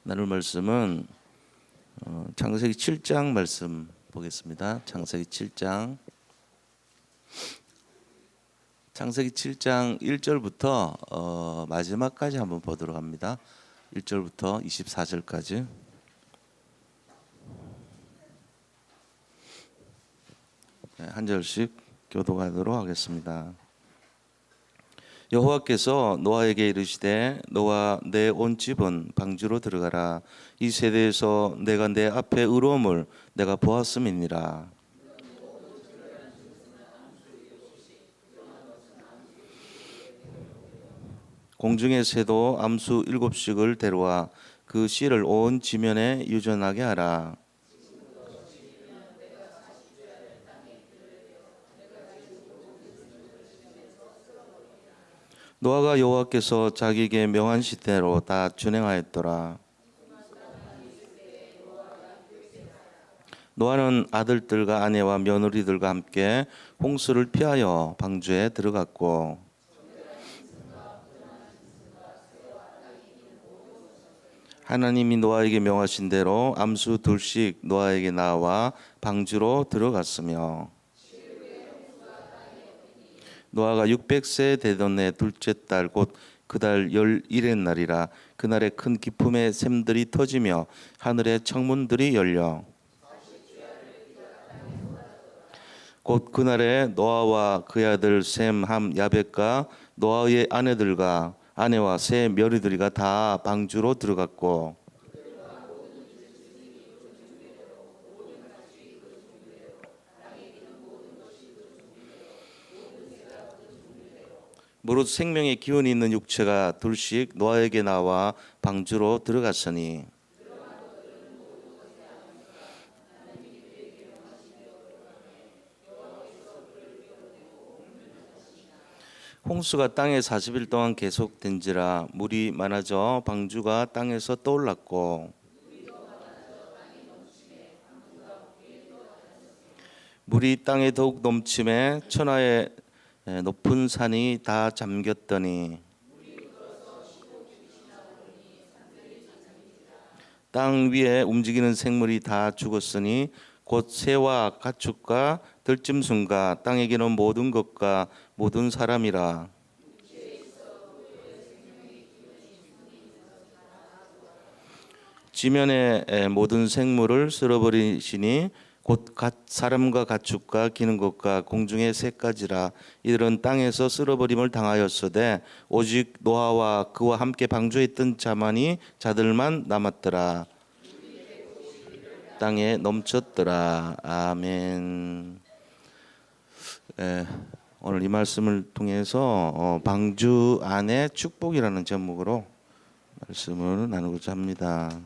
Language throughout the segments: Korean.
나눌 말씀은 창세기 7장 말씀 보겠습니다. 창세기 7장 1절부터 마지막까지 한번 보도록 합니다. 1절부터 24절까지. 한 절씩 교독하도록 하겠습니다. 여호와께서 노아에게 이르시되 너와 내 온 집은 방주로 들어가라. 이 세대에서 내가 내 앞에 의로움을 내가 보았음이니라. 공중의 새도 암수 7씩을 데려와 그 씨를 온 지면에 유전하게 하라. 노아가 여호와께서 자기에게 명한 시대로 다 준행하였더라. 노아는 아들들과 아내와 며느리들과 함께 홍수를 피하여 방주에 들어갔고 하나님이 노아에게 명하신 대로 암수 2씩 노아에게 나와 방주로 들어갔으며 노아가 600세 되던 해 둘째 달 곧 그달 11의 날이라. 그날에 큰 기품의 샘들이 터지며 하늘의 창문들이 열려 곧 그날에 노아와 그의 아들 셈, 함, 야벳과 노아의 아내들과 아내와 세 며느리가 다 방주로 들어갔고 무릇 생명의 기운이 있는 육체가 둘씩 노아에게 나와 방주로 들어갔으니 홍수가 땅에 40일 동안 계속된지라. 물이 많아져 방주가 땅에서 떠올랐고 물이 땅에 더욱 넘침에 천하의 높은 산이 다 잠겼더니 땅 위에 움직이는 생물이 다 죽었으니 곧 새와 가축과 들짐승과 땅에 기는 모든 것과 모든 사람이라. 지면의 모든 생물을 쓸어버리시니 곧 사람과 가축과 기는 것과 공중의 새까지라. 이들은 땅에서 쓸어버림을 당하였으되 오직 노아와 그와 함께 방주에 있던 자들만 남았더라. 땅에 넘쳤더라. 아멘. 오늘 이 말씀을 통해서 방주 안의 축복이라는 제목으로 말씀을 나누고자 합니다.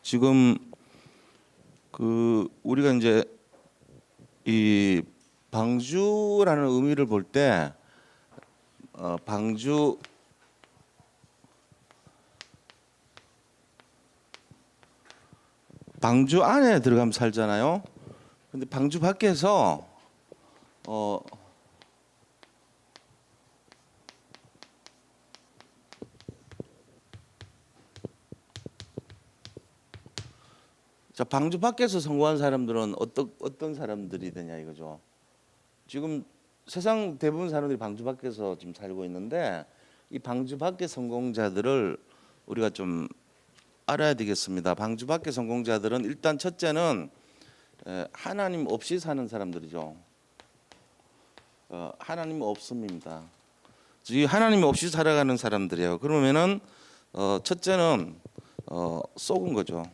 지금 우리가 이제 이 방주라는 의미를 볼 때 방주 안에 들어가면 살잖아요. 근데 방주 밖에서 자, 방주 밖에서 성공한 사람들은 어떤 사람들이 되냐 이거죠. 지금 세상 대부분 사람들이 방주 밖에서 지금 살고 있는데 이 방주 밖의 성공자들을 우리가 좀 알아야 되겠습니다. 방주 밖의 성공자들은 일단 첫째는 하나님 없이 사는 사람들이죠. 하나님 없음입니다. 이 하나님 없이 살아가는 사람들이에요. 그러면은 첫째는 속은 거죠.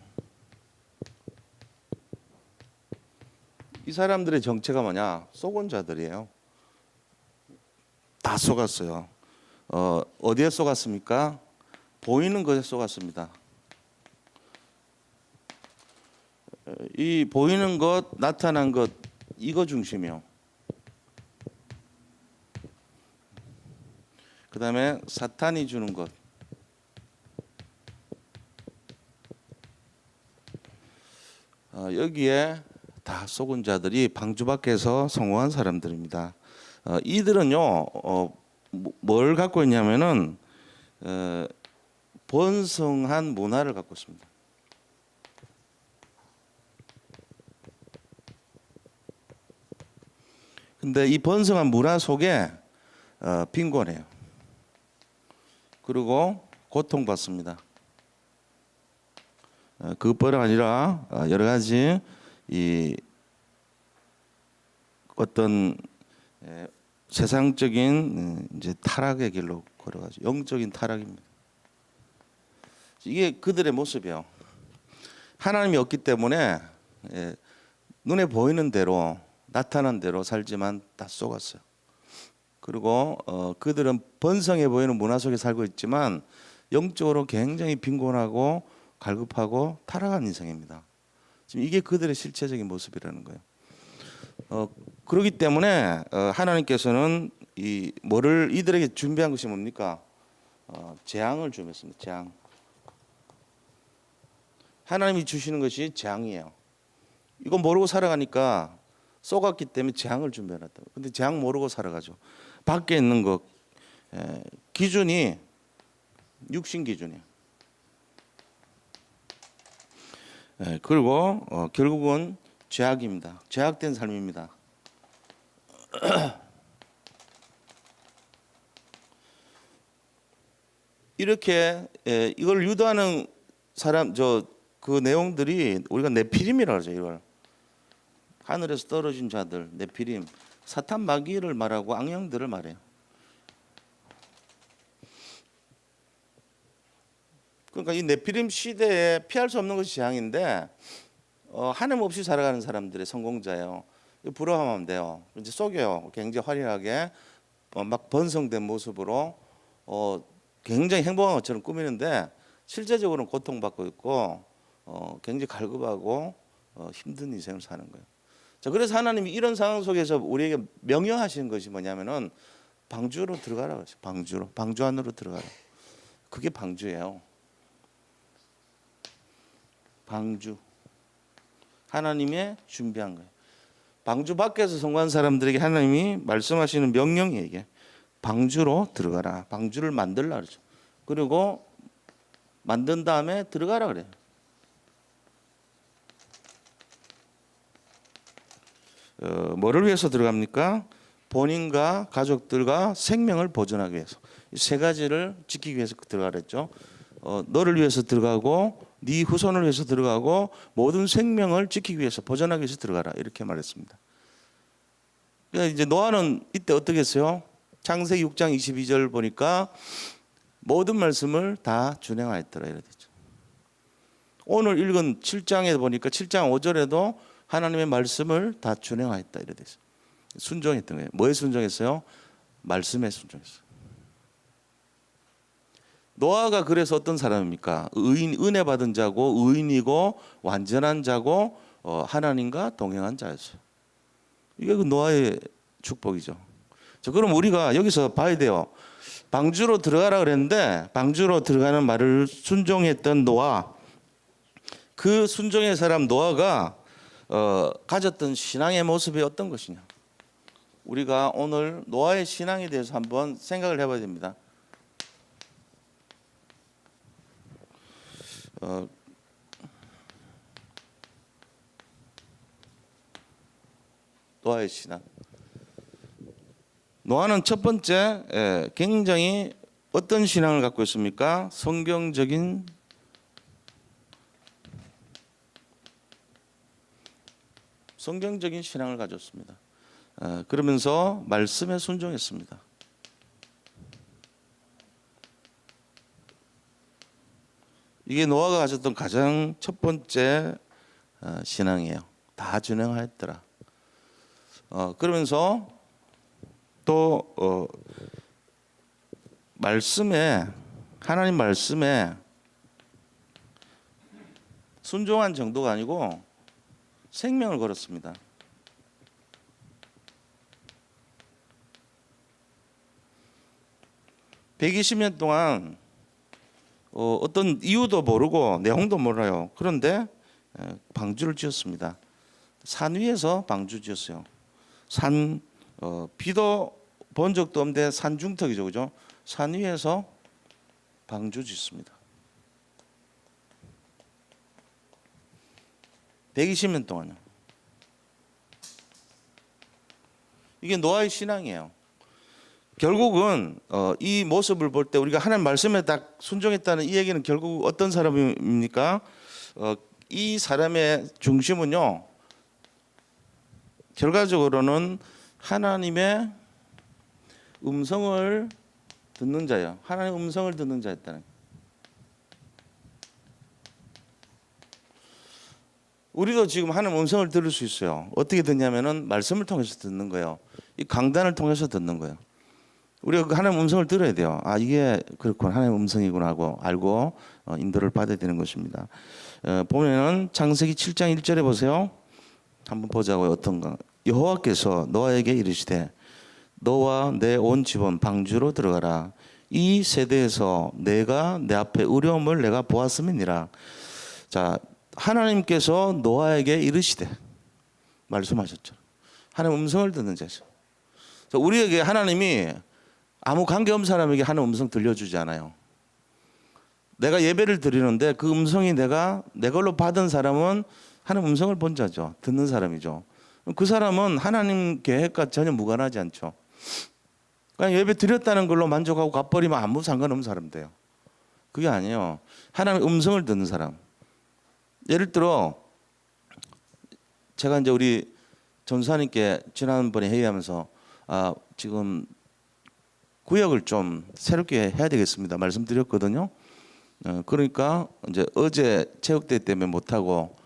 이 사람들의 정체가 뭐냐? 속은 자들이에요. 다 속았어요. 어디에 속았습니까? 보이는 것에 속았습니다. 이 보이는 것, 나타난 것, 이거 중심이요. 그 다음에 사탄이 주는 것. 여기에 다 속은 자들이 방주 밖에서 성공한 사람들입니다. 이들은요, 뭘 갖고 있냐면은 번성한 문화를 갖고 있습니다. 근데 이 번성한 문화 속에 빈곤해요. 그리고 고통받습니다. 그것뿐 아니라 여러 가지 이 어떤 세상적인 이제 타락의 길로 걸어가죠. 영적인 타락입니다. 이게 그들의 모습이에요. 하나님이 없기 때문에 눈에 보이는 대로 나타난 대로 살지만 다 속았어요. 그리고 그들은 번성해 보이는 문화 속에 살고 있지만 영적으로 굉장히 빈곤하고 갈급하고 타락한 인생입니다. 지금 이게 그들의 실체적인 모습이라는 거예요. 그렇기 때문에 하나님께서는 뭐를 이들에게 준비한 것이 뭡니까? 재앙을 준비했습니다. 재앙. 하나님이 주시는 것이 재앙이에요. 이거 모르고 살아가니까 속았기 때문에 재앙을 준비해놨다. 근데 재앙 모르고 살아가죠. 밖에 있는 것 기준이 육신 기준이에요. 그리고 결국은 죄악입니다. 죄악된 삶입니다. 이렇게 이걸 유도하는 사람 그 내용들이 우리가 네피림이라고 하죠. 이걸 하늘에서 떨어진 자들, 네피림, 사탄 마귀를 말하고 악령들을 말해요. 그러니까 이 네피림 시대에 피할 수 없는 것이 재앙인데 하나님 없이 살아가는 사람들의 성공자예요. 부러워하면 돼요. 이제 속여요. 굉장히 화려하게 막 번성된 모습으로 굉장히 행복한 것처럼 꾸미는데 실제적으로는 고통받고 있고 굉장히 갈급하고 힘든 인생을 사는 거예요. 자, 그래서 하나님이 이런 상황 속에서 우리에게 명령하시는 것이 뭐냐면은 방주로 들어가라고 하죠. 방주 안으로 들어가라. 그게 방주예요. 방주. 하나님의 준비한 거예요. 방주 밖에서 성공한 사람들에게 하나님이 말씀하시는 명령이에요. 이게 방주로 들어가라. 방주를 만들라 그러죠. 그리고 만든 다음에 들어가라 그래요. 뭐를 위해서 들어갑니까? 본인과 가족들과 생명을 보존하기 위해서. 이 세 가지를 지키기 위해서 들어가랬죠. 너를 위해서 들어가고 네 후손을 위해서 들어가고 모든 생명을 지키기 위해서 보존하기 위해서 들어가라 이렇게 말했습니다. 그러니까 이제 노아는 이때 어떻게 했어요? 창세기 6장 22절 보니까 모든 말씀을 다 준행하였더라 이래 되죠. 오늘 읽은 7장에 보니까 7장 5절에도 하나님의 말씀을 다 준행하였다 이래 되죠. 순종했던 거예요. 뭐에 순종했어요? 말씀에 순종했어요. 노아가 그래서 어떤 사람입니까? 은혜 받은 자고 의인이고 완전한 자고 하나님과 동행한 자였어요. 이게 그 노아의 축복이죠. 자, 그럼 우리가 여기서 봐야 돼요. 방주로 들어가라 그랬는데 방주로 들어가는 말을 순종했던 노아, 그 순종의 사람 노아가 가졌던 신앙의 모습이 어떤 것이냐. 우리가 오늘 노아의 신앙에 대해서 한번 생각을 해봐야 됩니다. 노아의 신앙. 노아는 첫 번째 굉장히 어떤 신앙을 갖고 있습니까? 성경적인 신앙을 가졌습니다. 그러면서 말씀에 순종했습니다. 이게 노아가 가졌던 가장 첫 번째 신앙이에요. 다 준행하였더라. 그러면서 또 말씀에 하나님 말씀에 순종한 정도가 아니고 생명을 걸었습니다. (120년) 동안 어떤 이유도 모르고 내용도 몰라요. 그런데 방주를 지었습니다. 산 위에서 방주 지었어요. 산 비도 본 적도 없는데 산중턱이죠, 그죠? 산 위에서 방주 짓습니다. 120년 동안요. 이게 노아의 신앙이에요. 결국은 이 모습을 볼 때 우리가 하나님 말씀에 딱 순종했다는 이 얘기는 결국 어떤 사람입니까? 이 사람의 중심은요, 결과적으로는 하나님의 음성을 듣는 자예요. 하나님의 음성을 듣는 자였다는. 우리도 지금 하나님의 음성을 들을 수 있어요. 어떻게 듣냐면은 말씀을 통해서 듣는 거예요. 이 강단을 통해서 듣는 거예요. 우리가 하나님의 음성을 들어야 돼요. 아, 이게 그렇군, 하나님의 음성이구나 하고 알고 인도를 받아야 되는 것입니다. 보면은 창세기 7장 1절에 보세요. 한번 보자고요. 어떤가. 여호와께서 노아에게 이르시되 너와 내 온 집은 방주로 들어가라. 이 세대에서 내가 내 앞에 의로움을 내가 보았음이니라. 자, 하나님께서 노아에게 이르시되 말씀하셨죠. 하나님 음성을 듣는 자죠. 우리에게 하나님이 아무 관계없는 사람에게 하나님 음성 들려주지 않아요. 내가 예배를 드리는데 그 음성이 내가 내 걸로 받은 사람은 하나님 음성을 본 자죠. 듣는 사람이죠. 그 사람은 하나님 계획과 전혀 무관하지 않죠. 그냥 예배 드렸다는 걸로 만족하고 가버리면 아무 상관없는 사람 돼요. 그게 아니에요. 하나님 음성을 듣는 사람. 예를 들어 제가 이제 우리 전사님께 지난번에 회의하면서 지금 구역을 좀 새롭게 해야 되겠습니다 말씀드렸거든요. 그러니까 이제 어제 체육대회 때문에 못하고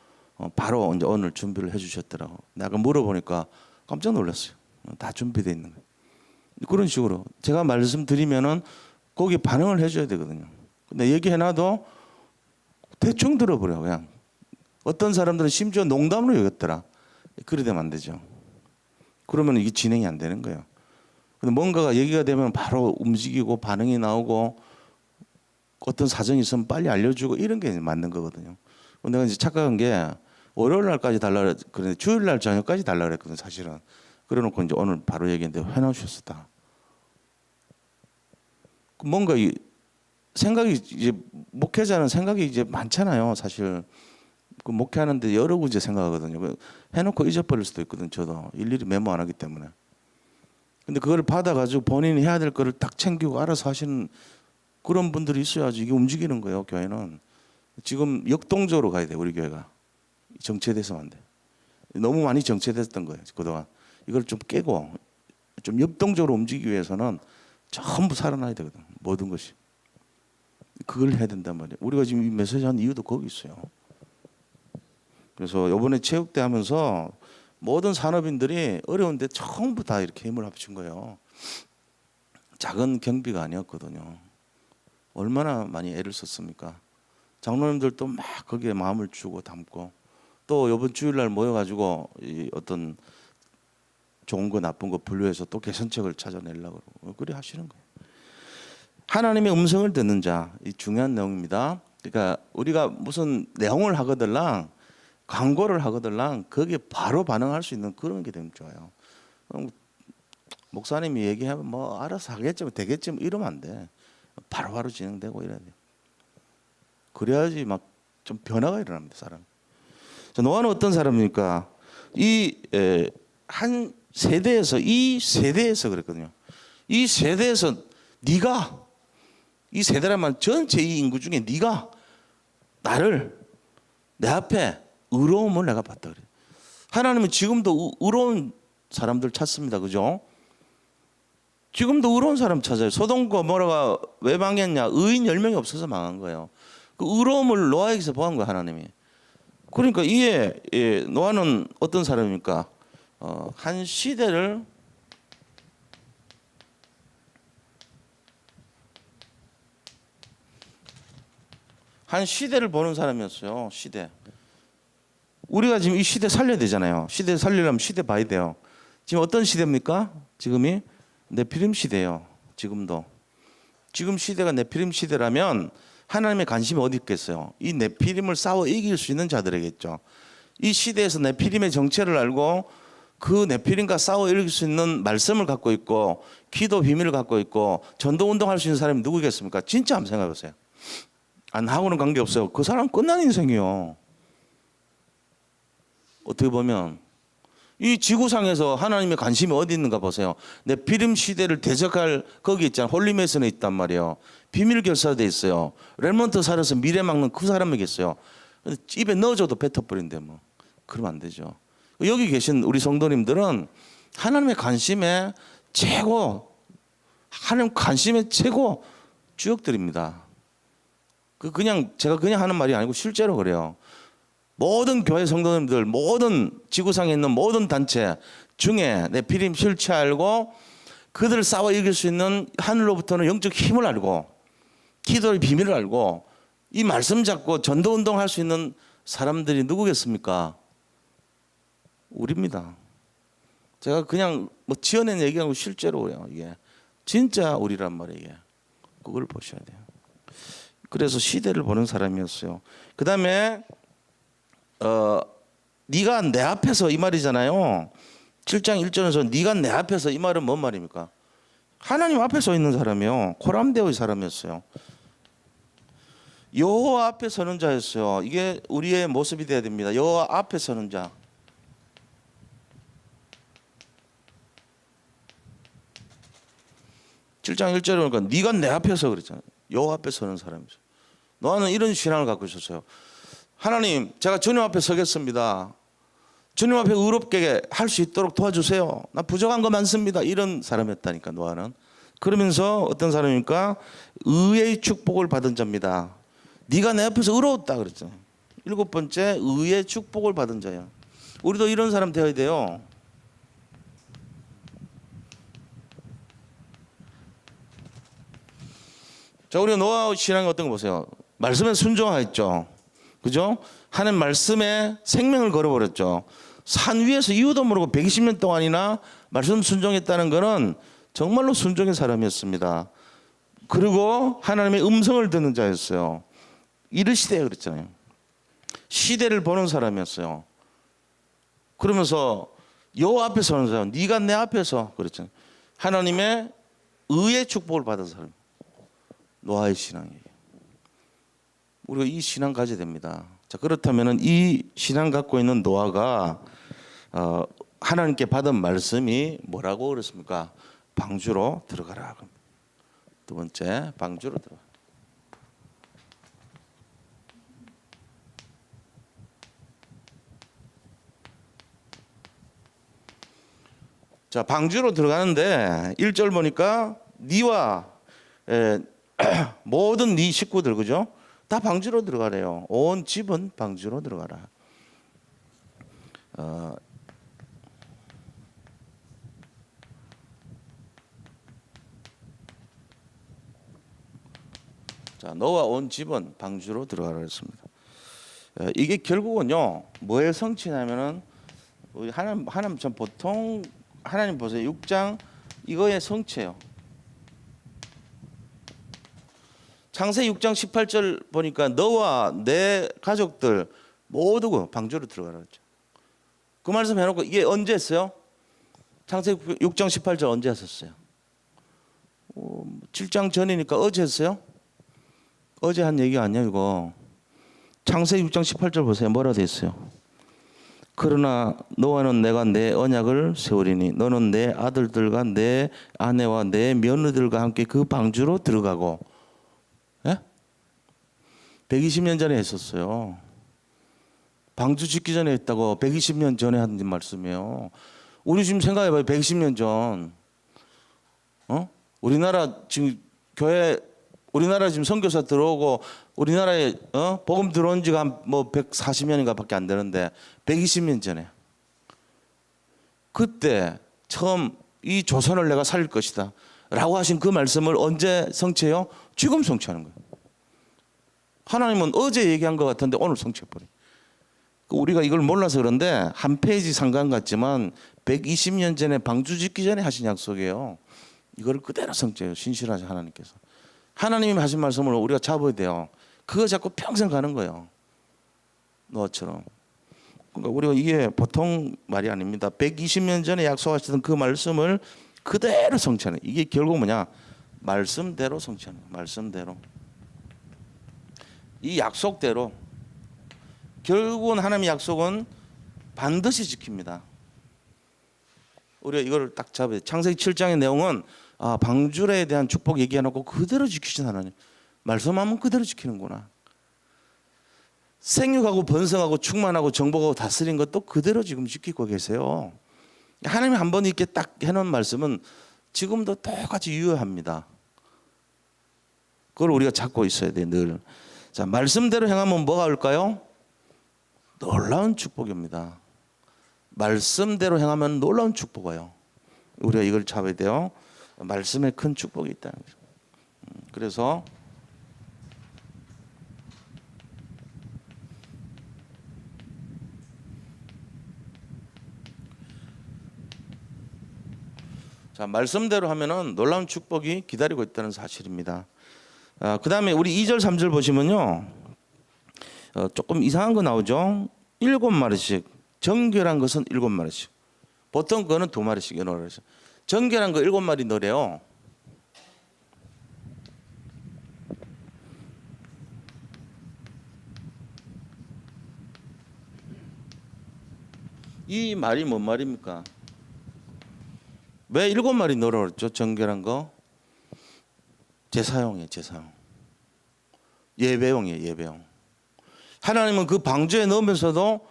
바로 이제 오늘 준비를 해주셨더라고. 내가 물어보니까 깜짝 놀랐어요. 다 준비되어 있는 거예요. 그런 식으로 제가 말씀드리면은 거기 반응을 해줘야 되거든요. 근데 얘기해놔도 대충 들어버려. 그냥 어떤 사람들은 심지어 농담으로 여겼더라. 그래 되면 안 되죠. 그러면 이게 진행이 안 되는 거예요. 근데 뭔가가 얘기가 되면 바로 움직이고 반응이 나오고 어떤 사정이 있으면 빨리 알려주고 이런 게 맞는 거거든요. 내가 이제 착각한 게 월요일 날까지 달라 그랬는데 주일 날 저녁까지 달라 그랬거든 사실은. 그래놓고 이제 오늘 바로 얘기했는데 해놓으셨다. 뭔가 이 생각이 이제 목회자는 생각이 이제 많잖아요 사실. 그 목회하는데 여러 군데 생각하거든요. 해놓고 잊어버릴 수도 있거든. 저도 일일이 메모 안 하기 때문에. 근데 그걸 받아가지고 본인이 해야 될 거를 딱 챙기고 알아서 하시는 그런 분들이 있어야지 이게 움직이는 거예요. 교회는 지금 역동적으로 가야 돼. 우리 교회가 정체돼서는 안 돼. 너무 많이 정체됐던 거예요 그동안. 이걸 좀 깨고 좀 역동적으로 움직이기 위해서는 전부 살아나야 되거든. 모든 것이. 그걸 해야 된단 말이에요. 우리가 지금 이 메시지 한 이유도 거기 있어요. 그래서 이번에 체육대 하면서 모든 산업인들이 어려운데 전부 다 이렇게 힘을 합친 거예요. 작은 경비가 아니었거든요. 얼마나 많이 애를 썼습니까? 장로님들도 막 거기에 마음을 주고 담고 또 이번 주일날 모여가지고 이 어떤 좋은 거 나쁜 거 분류해서 또 개선책을 찾아내려고 그래 하시는 거예요. 하나님의 음성을 듣는 자, 이 중요한 내용입니다. 그러니까 우리가 무슨 내용을 하거들랑 광고를 하거들랑 거기에 바로 반응할 수 있는 그런 게 되면 좋아요. 목사님이 얘기하면 뭐 알아서 하겠지, 되겠지 이러면 안 돼. 바로바로 진행되고 이래야 돼요. 그래야지 막 좀 변화가 일어납니다, 사람. 노아는 어떤 사람입니까? 한 세대에서 이 세대에서 그랬거든요. 이 세대에서 네가 이 세대란 말 전체 이 인구 중에 네가 나를 내 앞에 의로움을 내가 봤다 그래. 하나님은 지금도 의로운 사람들 찾습니다, 그죠? 지금도 의로운 사람 찾아요. 소돔과 고모라가 왜 망했냐? 의인 10명이 없어서 망한 거예요. 그 의로움을 노아에게서 보한 거예요, 하나님이. 그러니까 이에 노아는 어떤 사람입니까? 한 시대를 한 시대를 보는 사람이었어요. 시대. 우리가 지금 이 시대 살려야 되잖아요. 시대 살리려면 시대 봐야 돼요. 지금 어떤 시대입니까? 지금이 네피림 시대예요. 지금도. 지금 시대가 네피림 시대라면 하나님의 관심이 어디 있겠어요? 이 네피림을 싸워 이길 수 있는 자들에겠죠. 이 시대에서 네피림의 정체를 알고 그 네피림과 싸워 이길 수 있는 말씀을 갖고 있고 기도 비밀을 갖고 있고 전도 운동할 수 있는 사람이 누구겠습니까? 진짜 한번 생각해 보세요. 안 하고는 관계없어요. 그 사람 끝난 인생이요. 어떻게 보면 이 지구상에서 하나님의 관심이 어디 있는가 보세요. 네피림 시대를 대적할 거기 있잖아요. 홀리메슨에 있단 말이에요. 비밀 결사돼 있어요. 렘넌트 살아서 미래 막는 그 사람이겠어요. 입에 넣어줘도 뱉어버린대 뭐. 그러면 안 되죠. 여기 계신 우리 성도님들은 하나님의 관심에 최고, 하나님 관심의 최고 주역들입니다. 그냥 제가 그냥 하는 말이 아니고 실제로 그래요. 모든 교회 성도님들, 모든 지구상에 있는 모든 단체 중에 네피림 실체 알고 그들을 싸워 이길 수 있는 하늘로부터는 영적 힘을 알고 기도의 비밀을 알고 이 말씀 잡고 전도 운동할 수 있는 사람들이 누구겠습니까? 우리입니다. 제가 그냥 뭐 지어낸 얘기하고 실제로 그래요. 이게 진짜 우리란 말이에요. 이게. 그걸 보셔야 돼요. 그래서 시대를 보는 사람이었어요. 그 다음에 네가 내 앞에서 이 말이잖아요. 7장 1절에서 네가 내 앞에서 이 말은 뭔 말입니까? 하나님 앞에 서 있는 사람이요. 코람데오의 사람이었어요. 여호와 앞에 서는 자였어요. 이게 우리의 모습이 돼야 됩니다. 여호와 앞에 서는 자. (7장 1절에) 보니까 네가 내 앞에서 그랬잖아요. 여호와 앞에 서는 사람이죠. 노아는 이런 신앙을 갖고 있었어요. 하나님, 제가 주님 앞에 서겠습니다. 주님 앞에 의롭게 할 수 있도록 도와주세요. 나 부족한 거 많습니다. 이런 사람이었다니까 노아는. 그러면서 어떤 사람입니까? 의의 축복을 받은 자입니다. 네가 내 앞에서 의로웠다 그랬잖아요. 7번째, 의의 축복을 받은 자예요. 우리도 이런 사람 되어야 돼요. 자, 우리가 노아 신앙이 어떤 거 보세요. 말씀에 순종하였죠. 그죠? 하나님 말씀에 생명을 걸어버렸죠. 산 위에서 이유도 모르고 120년 동안이나 말씀 순종했다는 것은 정말로 순종의 사람이었습니다. 그리고 하나님의 음성을 듣는 자였어요. 이르시되 그랬잖아요. 시대를 보는 사람이었어요. 그러면서 여호와 앞에 서는 사람, 네가 내 앞에서 그랬잖아요. 하나님의 의의 축복을 받은 사람. 노아의 신앙이에요. 우리가 이 신앙 가져야 됩니다. 자, 그렇다면 이 신앙 갖고 있는 노아가 하나님께 받은 말씀이 뭐라고 그랬습니까? 방주로 들어가라. 두 번째, 방주로 들어가. 자, 방주로 들어가는데 1절 보니까 네와 모든 네 식구들, 그죠? 다 방주로 들어가래요. 온 집은 방주로 들어가라. 자, 너와 온 집은 방주로 들어가라 했습니다. 이게 결국은요, 뭐의 성취냐면은 우리 하나님 전 보통 하나님 보세요. 6장 이거의 성취예요. 창세 6장 18절 보니까 너와 내 가족들 모두 방주로 들어가라 그랬죠. 그 말씀 해놓고 이게 언제 했어요? 창세 6장 18절 언제 하셨어요? 7장 전이니까 어제 했어요? 어제 한 얘기 아니야 이거. 창세 6장 18절 보세요. 뭐라 돼 있어요? 그러나 너와는 내가 내 언약을 세우리니 너는 내 아들들과 내 아내와 내 며느리들과 함께 그 방주로 들어가고. 예? 120년 전에 했었어요. 방주 짓기 전에 했다고 120년 전에 한 말씀이에요. 우리 지금 생각해봐요. 120년 전. 우리나라 지금 교회, 우리나라 지금 선교사 들어오고 우리나라에 복음 들어온 지가 한 뭐 140년인가 밖에 안 되는데 120년 전에 그때 처음 이 조선을 내가 살릴 것이다 라고 하신 그 말씀을 언제 성취해요? 지금 성취하는 거예요. 하나님은 어제 얘기한 것 같은데 오늘 성취해버려. 우리가 이걸 몰라서 그런데 한 페이지 상관 같지만 120년 전에 방주 짓기 전에 하신 약속이에요. 이걸 그대로 성취해요. 신실하신 하나님께서. 하나님이 하신 말씀을 우리가 잡아야 돼요. 그거 잡고 평생 가는 거예요. 너처럼. 그러니까 우리가 이게 보통 말이 아닙니다. 120년 전에 약속하셨던 그 말씀을 그대로 성취하는. 이게 결국 뭐냐? 말씀대로 성취하는 거예요. 말씀대로. 이 약속대로. 결국은 하나님의 약속은 반드시 지킵니다. 우리가 이걸 딱 잡아야 돼요. 창세기 7장의 내용은 방주에 대한 축복 얘기해놓고 그대로 지키신 하나님. 말씀하면 그대로 지키는구나. 생육하고 번성하고 충만하고 정복하고 다스린 것도 그대로 지금 지키고 계세요. 하나님이 한 번 이렇게 딱 해놓은 말씀은 지금도 똑같이 유효합니다. 그걸 우리가 잡고 있어야 돼 늘. 자, 말씀대로 행하면 뭐가 올까요? 놀라운 축복입니다. 말씀대로 행하면 놀라운 축복 와요. 우리가 이걸 잡아야 돼요. 말씀에 큰 축복이 있다는 거죠. 그래서 자, 말씀대로 하면은 놀라운 축복이 기다리고 있다는 사실입니다. 그 다음에 우리 2절 3절 보시면요. 조금 이상한 거 나오죠. 7마리씩. 정결한 것은 7마리씩. 보통 그거는 2마리씩 넣으라고 해서. 정결한 거 7마리 넣으래요. 이 말이 뭔 말입니까? 왜 7마리 넣으라고 그랬죠? 정결한 거. 제사용이에요. 제사용. 예배용이에요. 예배용. 하나님은 그 방주에 넣으면서도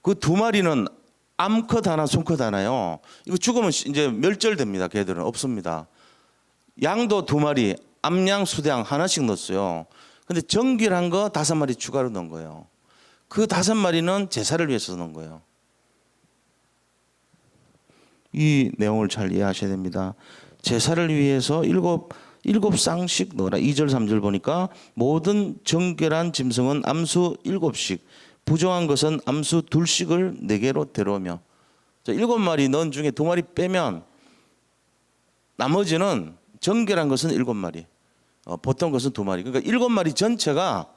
그 2마리는 암컷 하나 손컷 하나요. 이거 죽으면 이제 멸절됩니다. 걔들은 없습니다. 양도 2마리 암양 수대양 하나씩 넣었어요. 근데 정결한 거 5마리 추가로 넣은 거예요. 그 5마리는 제사를 위해서 넣은 거예요. 이 내용을 잘 이해하셔야 됩니다. 제사를 위해서 일곱 쌍씩 넣어라. 2절 3절 보니까 모든 정결한 짐승은 암수 7씩 부정한 것은 암수 2씩을 4개로 데려오며. 7마리 넣은 중에 2마리 빼면 나머지는 정결한 것은 7마리 보통 것은 2마리. 그러니까 7마리 전체가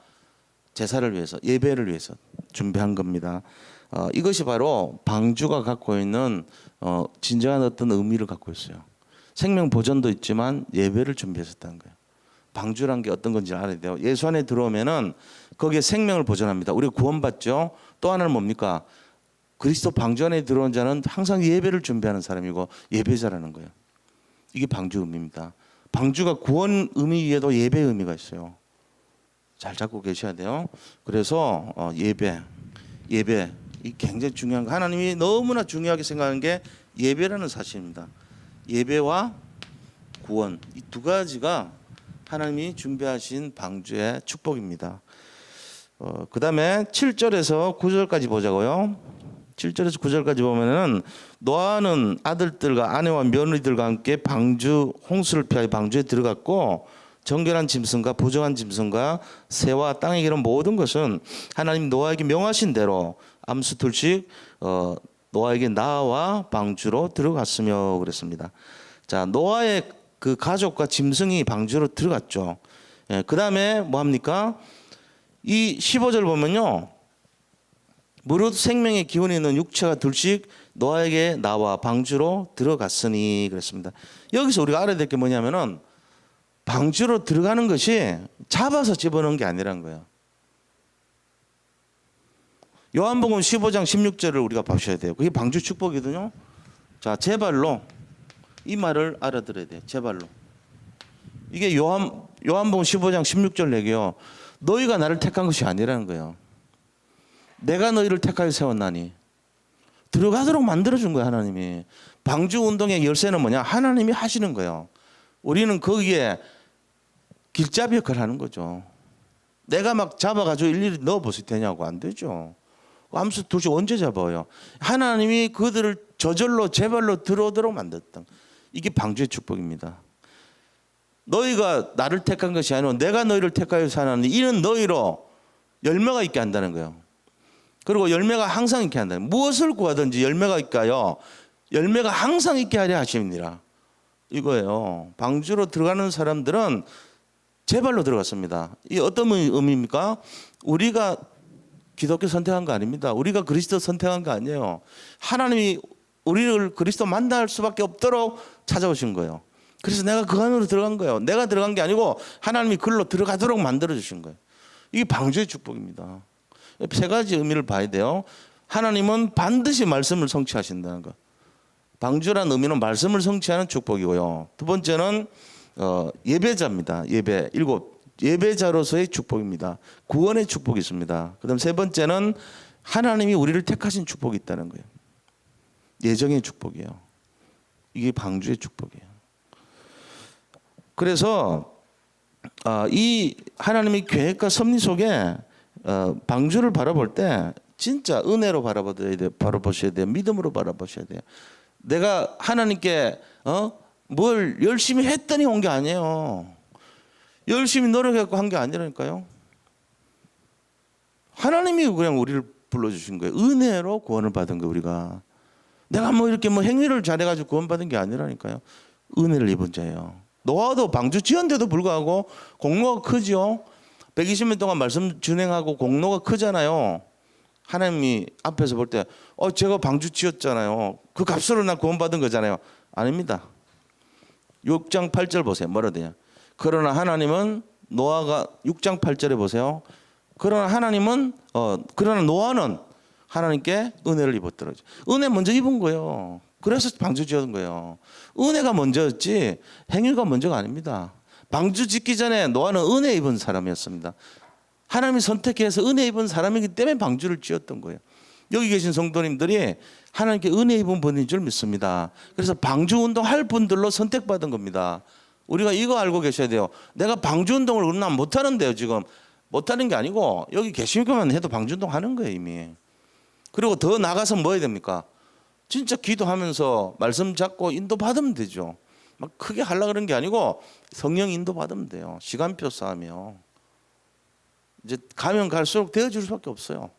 제사를 위해서 예배를 위해서 준비한 겁니다. 이것이 바로 방주가 갖고 있는 진정한 어떤 의미를 갖고 있어요. 생명 보존도 있지만 예배를 준비했었다는 거예요. 방주란 게 어떤 건지 알아야 돼요. 예수 안에 들어오면은 거기에 생명을 보존합니다. 우리가 구원받죠. 또 하나는 뭡니까? 그리스도 방주 안에 들어온 자는 항상 예배를 준비하는 사람이고 예배자라는 거예요. 이게 방주 의미입니다. 방주가 구원 의미 위에도 예배 의미가 있어요. 잘 잡고 계셔야 돼요. 그래서 예배 이 굉장히 중요한 거. 하나님이 너무나 중요하게 생각하는 게 예배라는 사실입니다. 예배와 구원 이 2가지가 하나님이 준비하신 방주의 축복입니다. 그 다음에 7절에서 9절까지 보자고요. 7절에서 9절까지 보면은 노아는 아들들과 아내와 며느리들과 함께 방주 홍수를 피하여 방주에 들어갔고 정결한 짐승과 부정한 짐승과 새와 땅에 기는 모든 것은 하나님 노아에게 명하신 대로 암수 2씩 노아에게 나와 방주로 들어갔으며 그랬습니다. 자, 노아의 그 가족과 짐승이 방주로 들어갔죠. 그 다음에 뭐 합니까? 이 15절 보면요. 무릇 생명의 기운이 있는 육체가 2씩 노아에게 나와 방주로 들어갔으니 그랬습니다. 여기서 우리가 알아야 될 게 뭐냐면은 방주로 들어가는 것이 잡아서 집어넣은 게 아니라는 거예요. 요한복음 15장 16절을 우리가 보셔야 돼요. 그게 방주 축복이거든요. 자, 제발로 이 말을 알아들어야 돼요. 제발로. 이게 요한복음 15장 16절 얘기요. 너희가 나를 택한 것이 아니라는 거예요. 내가 너희를 택하여 세웠나니. 들어가도록 만들어준 거예요. 하나님이. 방주 운동의 열쇠는 뭐냐? 하나님이 하시는 거예요. 우리는 거기에 길잡이 역할을 하는 거죠. 내가 막 잡아가지고 일일이 넣어보실 테냐고. 안 되죠. 암수 2씩 언제 잡아요? 하나님이 그들을 저절로 제발로 들어오도록 만들었다. 이게 방주의 축복입니다. 너희가 나를 택한 것이 아니고 내가 너희를 택하여서 하나니 이는 너희로 열매가 있게 한다는 거예요. 그리고 열매가 항상 있게 한다는 거예요. 무엇을 구하든지 열매가 있까요? 열매가 항상 있게 하려 하심이니라. 이거예요. 방주로 들어가는 사람들은 제 발로 들어갔습니다. 이 어떤 의미입니까? 우리가 기독교 선택한 거 아닙니다. 우리가 그리스도 선택한 거 아니에요. 하나님이 우리를 그리스도 만날 수밖에 없도록 찾아오신 거예요. 그래서 내가 그 안으로 들어간 거예요. 내가 들어간 게 아니고 하나님이 글로 들어가도록 만들어 주신 거예요. 이게 방주의 축복입니다. 세 가지 의미를 봐야 돼요. 하나님은 반드시 말씀을 성취하신다는 거. 방주라는 의미는 말씀을 성취하는 축복이고요. 두 번째는 예배자입니다. 예배 일곱 예배자로서의 축복입니다. 구원의 축복이 있습니다. 그다음 세 번째는 하나님이 우리를 택하신 축복이 있다는 거예요. 예정의 축복이에요. 이게 방주의 축복이에요. 그래서 이 하나님의 계획과 섭리 속에 방주를 바라볼 때 진짜 은혜로 바라보셔야 돼요. 믿음으로 바라보셔야 돼요. 내가 하나님께 뭘 열심히 했더니 온 게 아니에요. 열심히 노력해서 한 게 아니라니까요. 하나님이 그냥 우리를 불러주신 거예요. 은혜로 구원을 받은 거예요. 우리가 내가 이렇게 행위를 잘해가지고 구원받은 게 아니라니까요. 은혜를 입은 자예요. 노아도 방주 지었는데도 불구하고 공로가 크죠. 120년 동안 말씀 준행하고 공로가 크잖아요. 하나님이 앞에서 볼 때 제가 방주 지었잖아요. 그 값으로 나 구원받은 거잖아요. 아닙니다. 6장 8절 보세요. 뭐라 돼요? 그러나 하나님은 노아가 6장 8절에 보세요. 그러나 노아는 하나님께 은혜를 입었더라. 은혜 먼저 입은 거예요. 그래서 방주 지은 거예요. 은혜가 먼저였지 행위가 먼저가 아닙니다. 방주 짓기 전에 노아는 은혜 입은 사람이었습니다. 하나님이 선택해서 은혜 입은 사람이기 때문에 방주를 지었던 거예요. 여기 계신 성도님들이 하나님께 은혜 입은 분인 줄 믿습니다. 그래서 방주 운동할 분들로 선택받은 겁니다. 우리가 이거 알고 계셔야 돼요. 내가 방주 운동을 그러나 못하는데요. 지금 못하는 게 아니고 여기 계시기만 해도 방주 운동 하는 거예요 이미. 그리고 더 나가서 뭐 해야 됩니까? 진짜 기도하면서 말씀 잡고 인도받으면 되죠. 막 크게 하려고 그런 게 아니고 성령 인도받으면 돼요. 시간표 싸움이요. 이제 가면 갈수록 되어줄 수밖에 없어요.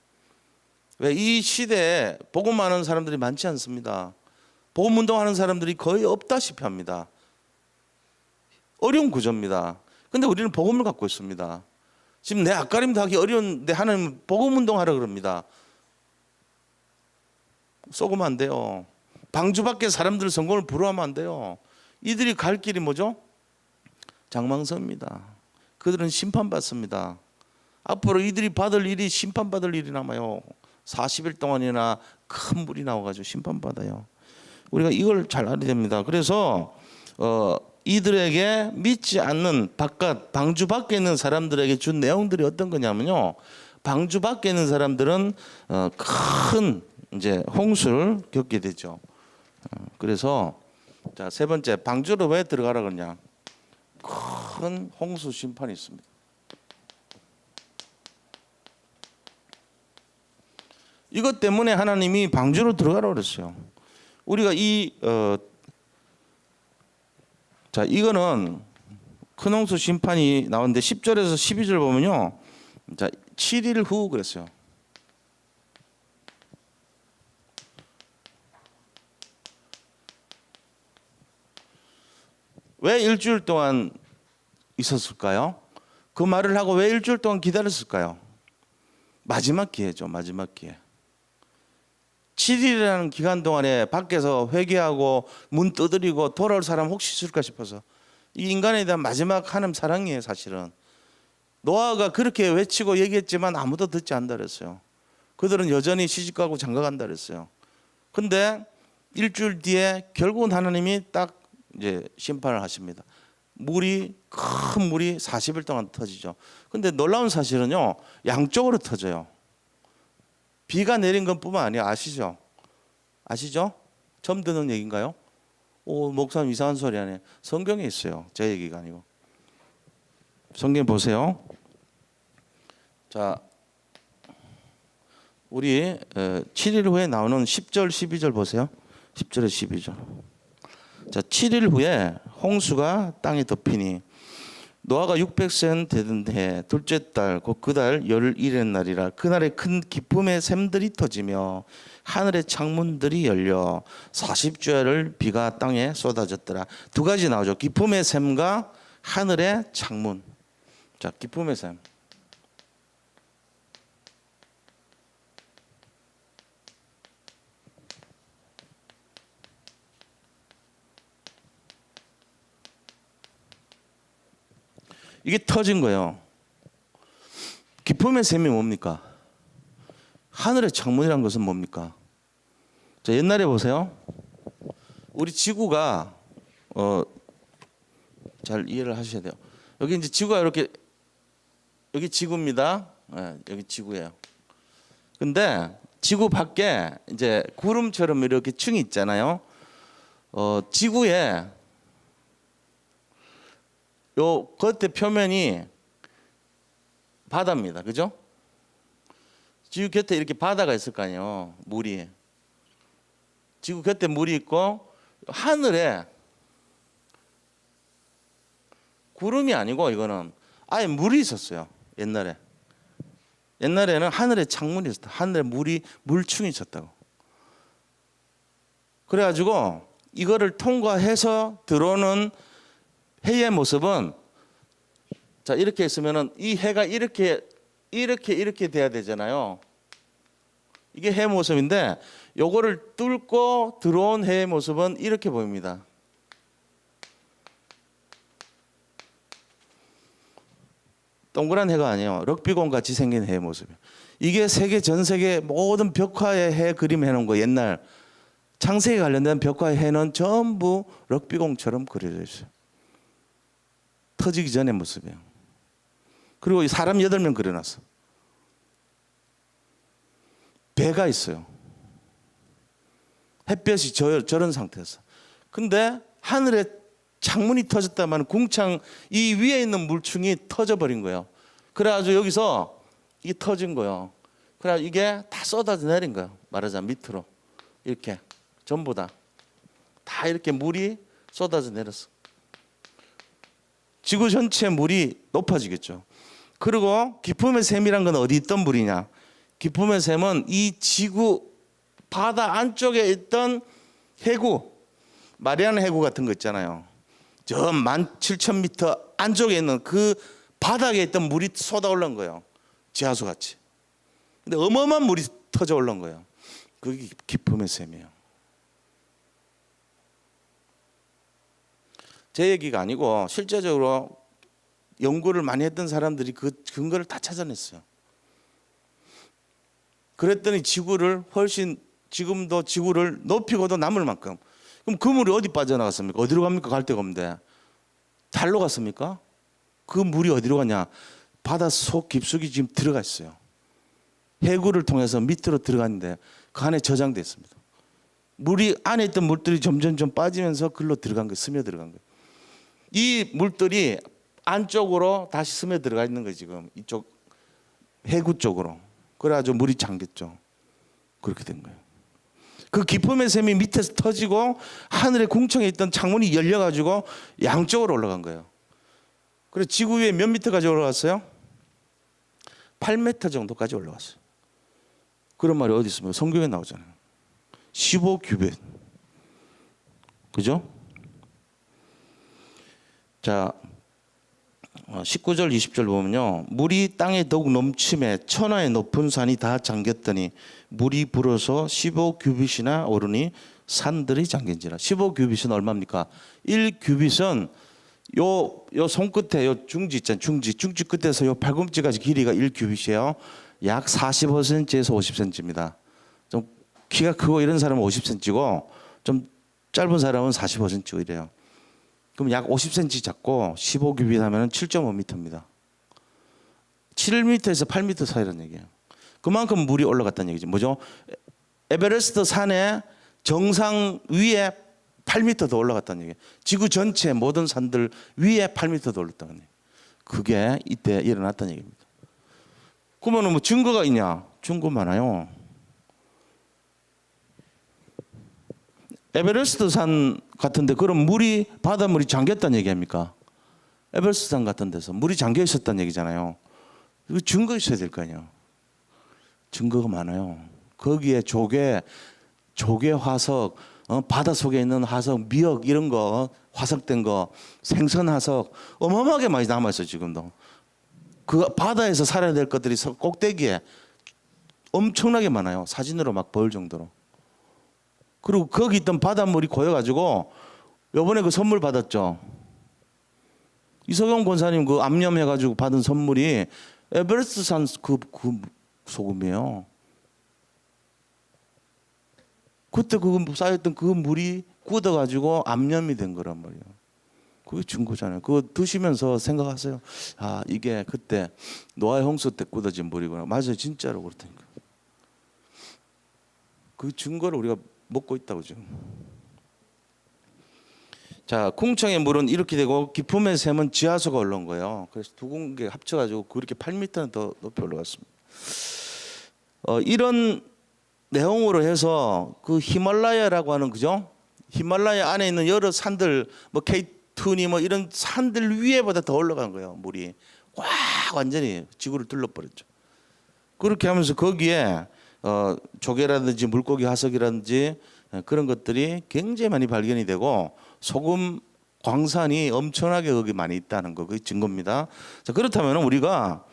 왜? 이 시대에 복음하는 사람들이 많지 않습니다. 복음 운동하는 사람들이 거의 없다시피 합니다. 어려운 구조입니다. 근데 우리는 복음을 갖고 있습니다. 지금 내 앞가림도 하기 어려운데 하나님은 복음 운동하라 그럽니다. 쏘으면 안 돼요. 방주 밖에 사람들 성공을 부러워하면 안 돼요. 이들이 갈 길이 뭐죠? 장망성입니다. 그들은 심판받습니다. 앞으로 이들이 받을 일이 심판받을 일이 남아요. 40일 동안이나 큰 물이 나와가지고 심판받아요. 우리가 이걸 잘 알아야 됩니다. 그래서 이들에게 믿지 않는 방주 밖에 있는 사람들에게 준 내용들이 어떤 거냐면요. 방주 밖에 있는 사람들은 큰 이제 홍수를 겪게 되죠. 그래서 자, 세 번째, 방주로 왜 들어가라 그러냐? 큰 홍수 심판이 있습니다. 이것 때문에 하나님이 방주로 들어가라 그랬어요. 우리가 자, 이거는 큰 홍수 심판이 나오는데 10절에서 12절 보면요. 자, 7일 후 그랬어요. 왜 일주일 동안 있었을까요? 그 말을 하고 왜 일주일 동안 기다렸을까요? 마지막 기회죠. 마지막 기회. 7일이라는 기간 동안에 밖에서 회개하고 문 두드리고 돌아올 사람 혹시 있을까 싶어서 이 인간에 대한 마지막 하나님 사랑이에요. 사실은 노아가 그렇게 외치고 얘기했지만 아무도 듣지 않는다 그랬어요. 그들은 여전히 시집가고 장가간다 그랬어요. 근데 일주일 뒤에 결국은 하나님이 딱 이제 심판을 하십니다. 큰 물이 40일 동안 터지죠. 근데 놀라운 사실은요, 양쪽으로 터져요. 비가 내린 것뿐만 아니라 아시죠? 처음 듣는 얘기인가요? 목사님 이상한 소리 하네. 성경에 있어요. 제 얘기가 아니고. 성경 보세요. 자, 우리 7일 후에 나오는 10절 12절 보세요. 10절에 12절. 자, 7일 후에 홍수가 땅에 덮이니 노아가 600세 되던 해 둘째 달 곧 그 달 열일의 날이라 그날에 큰 기쁨의 샘들이 터지며 하늘의 창문들이 열려 40주야를 비가 땅에 쏟아졌더라. 두 가지 나오죠. 기쁨의 샘과 하늘의 창문. 자, 기쁨의 샘. 이게 터진 거예요. 기쁨의 샘이 뭡니까? 하늘의 창문이란 것은 뭡니까? 자, 옛날에 보세요. 우리 지구가 잘 이해를 하셔야 돼요. 여기 이제 지구가 이렇게, 여기 지구입니다. 네, 여기 지구예요. 근데 지구 밖에 이제 구름처럼 이렇게 층이 있잖아요. 지구에 요 겉에 표면이 바다입니다. 그죠? 지구 곁에 이렇게 바다가 있을 거 아니에요. 물이. 지구 곁에 물이 있고 하늘에 구름이 아니고 이거는 아예 물이 있었어요. 옛날에. 옛날에는 하늘에 창문이 있었다. 하늘에 물충이 있었다고. 그래가지고 이거를 통과해서 들어오는 해의 모습은 자 이렇게 있으면은 이 해가 이렇게 돼야 되잖아요. 이게 해 모습인데 요거를 뚫고 들어온 해의 모습은 이렇게 보입니다. 동그란 해가 아니에요. 럭비공 같이 생긴 해의 모습이에요. 이게 전 세계 모든 벽화의 해 그림 해놓은 거 옛날 창세기에 관련된 벽화의 해는 전부 럭비공처럼 그려져 있어요. 터지기 전의 모습이에요. 그리고 사람 8명 그려놨어. 배가 있어요. 햇볕이 저런 상태였어. 근데 하늘에 창문이 터졌다면 궁창 이 위에 있는 물충이 터져버린 거예요. 그래가지고 여기서 이게 터진 거예요. 그래가지고 이게 다 쏟아져 내린 거예요. 말하자면 밑으로 이렇게 전부 다 이렇게 물이 쏟아져 내렸어. 지구 전체 물이 높아지겠죠. 그리고 기쁨의 샘이란 건 어디 있던 물이냐? 기쁨의 샘은 이 지구 바다 안쪽에 있던 해구, 마리아나 해구 같은 거 있잖아요. 저 17,000m 안쪽에 있는 그 바닥에 있던 물이 쏟아 올라온 거예요. 지하수 같이. 근데 어마어마한 물이 터져 올라온 거예요. 그게 기쁨의 샘이에요. 제 얘기가 아니고 실제적으로 연구를 많이 했던 사람들이 그 근거를 다 찾아냈어요. 그랬더니 지구를 지금도 지구를 높이고도 남을 만큼. 그럼 그 물이 어디 빠져나갔습니까? 어디로 갑니까? 갈 데가 없는데. 달로 갔습니까? 그 물이 어디로 가냐? 바다 속 깊숙이 지금 들어가 있어요. 해구를 통해서 밑으로 들어갔는데 그 안에 저장돼 있습니다. 물이 안에 있던 물들이 점점 빠지면서 글로 들어간 거예요. 스며 들어간 거예요. 이 물들이 안쪽으로 다시 스며 들어가 있는 거예요. 지금 이쪽 해구 쪽으로. 그래가지고 물이 잠겼죠. 그렇게 된 거예요. 그 기쁨의 샘이 밑에서 터지고 하늘의 궁창에 있던 창문이 열려가지고 양쪽으로 올라간 거예요. 그래서 지구 위에 몇 미터까지 올라갔어요? 8m 정도까지 올라갔어요. 그런 말이 어디 있습니까? 성경에 나오잖아요. 15규빗. 그죠? 자, 19절 20절 보면요. 물이 땅에 더욱 넘침에 천하의 높은 산이 다 잠겼더니 물이 불어서 15규빗이나 오르니 산들이 잠긴지라. 15규빗은 얼마입니까? 1규빗은 요 손끝에 요 중지 있잖아요. 중지 끝에서 요 팔꿈치까지 길이가 1규빗이에요. 약 45cm에서 50cm입니다. 좀 키가 크고 이런 사람은 50cm고 좀 짧은 사람은 45cm고 이래요. 그럼 약 50cm 잡고 15규빗 하면 7.5m입니다. 7m에서 8m 사이라는 얘기예요. 그만큼 물이 올라갔다는 얘기죠. 뭐죠? 에베레스트 산의 정상 위에 8m 더 올라갔다는 얘기예요. 지구 전체 모든 산들 위에 8m 더 올랐다는 얘기예요. 그게 이때 일어났다는 얘기입니다. 그러면 뭐 증거가 있냐? 증거 많아요. 에베레스트 산 같은데 그럼 바닷물이 잠겼다는 얘기합니까? 에베레스트산 같은 데서 물이 잠겨 있었다는 얘기잖아요. 이거 증거 있어야 될 거 아니에요. 증거가 많아요. 거기에 조개 화석, 바다 속에 있는 화석, 미역 이런 거 화석된 거, 생선 화석 어마어마하게 많이 남아 있어 지금도. 그 바다에서 살아야 될 것들이 꼭대기에 엄청나게 많아요. 사진으로 막 보일 정도로. 그리고 거기 있던 바닷물이 고여가지고 요번에 그 선물 받았죠. 이석영 권사님 그 암염해가지고 받은 선물이 에베레스트산 그 소금이에요. 그때 그 쌓였던 그 물이 굳어가지고 암염이 된 거란 말이에요. 그게 증거잖아요. 그거 드시면서 생각하세요. 아, 이게 그때 노아의 홍수 때 굳어진 물이구나. 맞아요, 진짜로 그렇다니까. 그 증거를 우리가 먹고 있다고 지금. 자, 궁창의 물은 이렇게 되고 기품의 샘은 지하수가 올라온 거예요. 그래서 두 군데 합쳐가지고 그렇게 8m는 더 높이 올라갔습니다. 이런 내용으로 해서 그 히말라야라고 하는 그죠? 히말라야 안에 있는 여러 산들, 뭐 케이툰이 뭐 이런 산들 위에보다 더 올라간 거예요. 물이 꽉 완전히 지구를 둘러버렸죠. 그렇게 하면서 거기에 조개라든지 물고기 화석이라든지 그런 것들이 굉장히 많이 발견이 되고 소금 광산이 엄청나게 거기 많이 있다는 거, 그게 증거입니다. 자, 그렇다면 우리가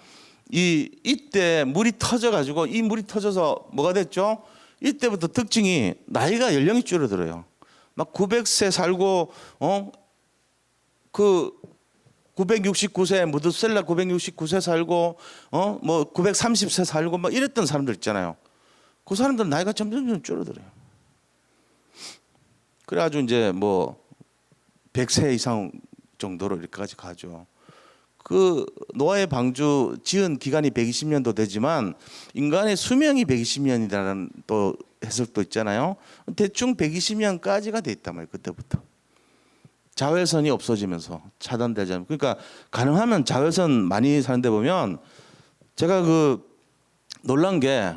이때 물이 터져가지고 이 물이 터져서 뭐가 됐죠? 이때부터 특징이 나이가 연령이 줄어들어요. 막 900세 살고 그 969세 무드셀라 969세 살고 뭐 930세 살고 막 이랬던 사람들 있잖아요. 그 사람들 나이가 점점 줄어들어요. 그래가지고 이제 뭐 100세 이상 정도로 이렇게까지 가죠. 그 노아의 방주 지은 기간이 120년도 되지만 인간의 수명이 120년이라는 또 해석도 있잖아요. 대충 120년까지가 돼 있단 말이에요. 그때부터 자외선이 없어지면서 차단되지 않고, 그러니까 가능하면 자외선 많이 사는 데 보면 제가 그 놀란 게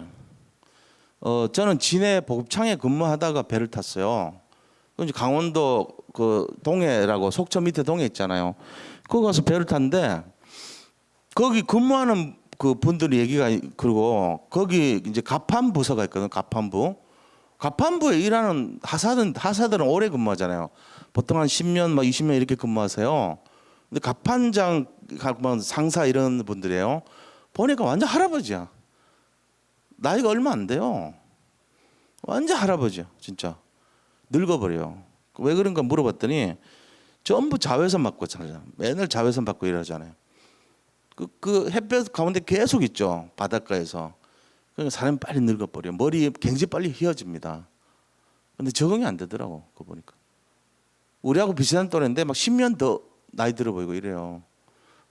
저는 진해 보급창에 근무하다가 배를 탔어요. 강원도 그 동해라고 속초 밑에 동해 있잖아요. 거기 가서 배를 탔는데 거기 근무하는 그 분들 얘기가 그리고 거기 이제 가판 부서가 있거든요. 가판부에 일하는 하사들은 오래 근무하잖아요. 보통 한 10년, 막 20년 이렇게 근무하세요. 근데 가판장 상사 이런 분들이에요. 보니까 완전 할아버지야. 나이가 얼마 안 돼요. 완전 할아버지야, 진짜. 늙어버려요. 왜 그런가 물어봤더니 전부 자외선 맞고 살잖아요. 맨날 자외선 받고 일하잖아요. 그 햇볕 가운데 계속 있죠. 바닷가에서. 그러니까 사람이 빨리 늙어버려요. 머리 굉장히 빨리 휘어집니다. 근데 적응이 안 되더라고. 그거 보니까. 우리하고 비슷한 또래인데 막 10년 더 나이 들어 보이고 이래요.